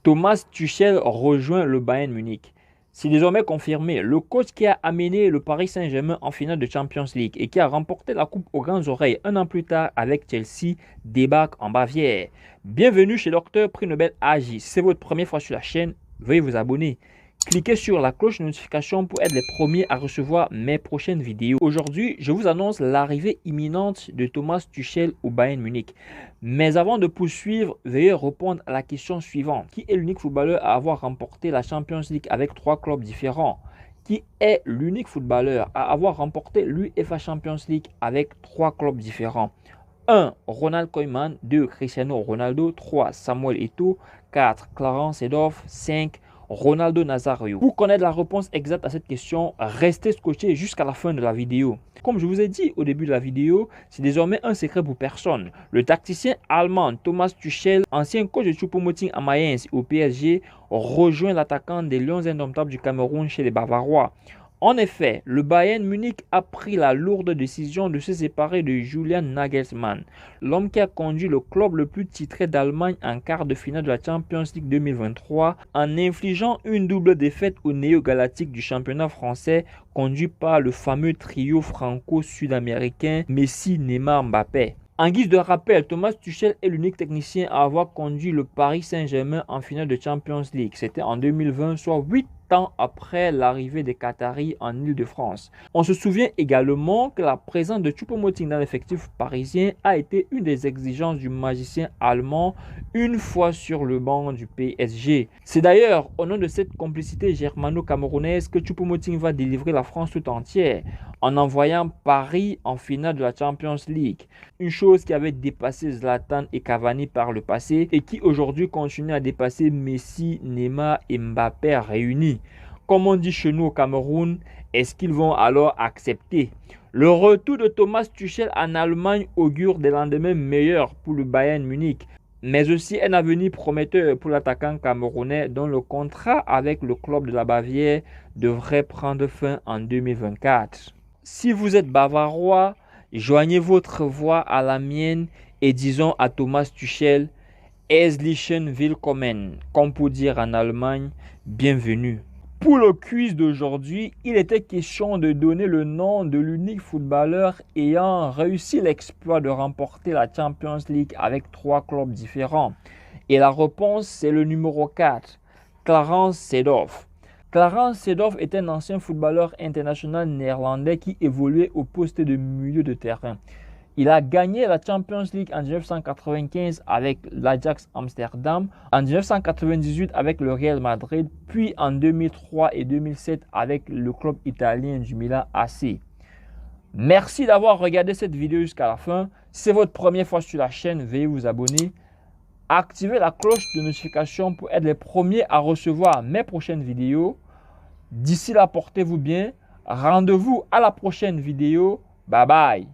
Thomas Tuchel rejoint le Bayern Munich. C'est désormais confirmé. Le coach qui a amené le Paris Saint-Germain en finale de Champions League et qui a remporté la coupe aux grandes oreilles un an plus tard avec Chelsea débarque en Bavière. Bienvenue chez Dr Prix Nobel AJ. Si c'est votre première fois sur la chaîne, veuillez vous abonner. Cliquez sur la cloche de notification pour être les premiers à recevoir mes prochaines vidéos. Aujourd'hui, je vous annonce l'arrivée imminente de Thomas Tuchel au Bayern Munich. Mais avant de poursuivre, veuillez répondre à la question suivante. Qui est l'unique footballeur à avoir remporté la Champions League avec 3 clubs différents? Qui est l'unique footballeur à avoir remporté l'UEFA Champions League avec 3 clubs différents? 1. Ronald Koeman. 2. Cristiano Ronaldo. 3. Samuel Eto'o. 4. Clarence Seedorf. 5. Ronaldo Nazario. Pour connaître la réponse exacte à cette question, restez scotché jusqu'à la fin de la vidéo. Comme je vous ai dit au début de la vidéo, c'est désormais un secret pour personne. Le tacticien allemand Thomas Tuchel, ancien coach de Choupo-Moting à Mayence et au PSG, rejoint l'attaquant des Lions indomptables du Cameroun chez les Bavarois. En effet, le Bayern Munich a pris la lourde décision de se séparer de Julian Nagelsmann, l'homme qui a conduit le club le plus titré d'Allemagne en quart de finale de la Champions League 2023 en infligeant une double défaite aux néo-galactiques du championnat français conduit par le fameux trio franco-sud-américain Messi, Neymar, Mbappé. En guise de rappel, Thomas Tuchel est l'unique technicien à avoir conduit le Paris Saint-Germain en finale de Champions League. C'était en 2020, soit 8 ans après l'arrivée des Qataris en Île-de-France. On se souvient également que la présence de Choupo-Moting dans l'effectif parisien a été une des exigences du magicien allemand une fois sur le banc du PSG. C'est d'ailleurs au nom de cette complicité germano-camerounaise que Choupo-Moting va délivrer la France tout entière en envoyant Paris en finale de la Champions League. Une chose qui avait dépassé Zlatan et Cavani par le passé et qui aujourd'hui continue à dépasser Messi, Neymar et Mbappé réunis. Comme on dit chez nous au Cameroun, est-ce qu'ils vont alors accepter? Le retour de Thomas Tuchel en Allemagne augure des lendemains meilleurs pour le Bayern Munich, mais aussi un avenir prometteur pour l'attaquant camerounais dont le contrat avec le club de la Bavière devrait prendre fin en 2024. Si vous êtes bavarois, joignez votre voix à la mienne et disons à Thomas Tuchel « Herzlichen Willkommen », comme pour dire en Allemagne « Bienvenue ». Pour le quiz d'aujourd'hui, il était question de donner le nom de l'unique footballeur ayant réussi l'exploit de remporter la Champions League avec 3 clubs différents. Et la réponse, c'est le numéro 4, Clarence Seedorf. Clarence Seedorf est un ancien footballeur international néerlandais qui évoluait au poste de milieu de terrain. Il a gagné la Champions League en 1995 avec l'Ajax Amsterdam, en 1998 avec le Real Madrid, puis en 2003 et 2007 avec le club italien du Milan AC. Merci d'avoir regardé cette vidéo jusqu'à la fin. Si c'est votre première fois sur la chaîne, veuillez vous abonner. Activez la cloche de notification pour être les premiers à recevoir mes prochaines vidéos. D'ici là, portez-vous bien. Rendez-vous à la prochaine vidéo. Bye bye.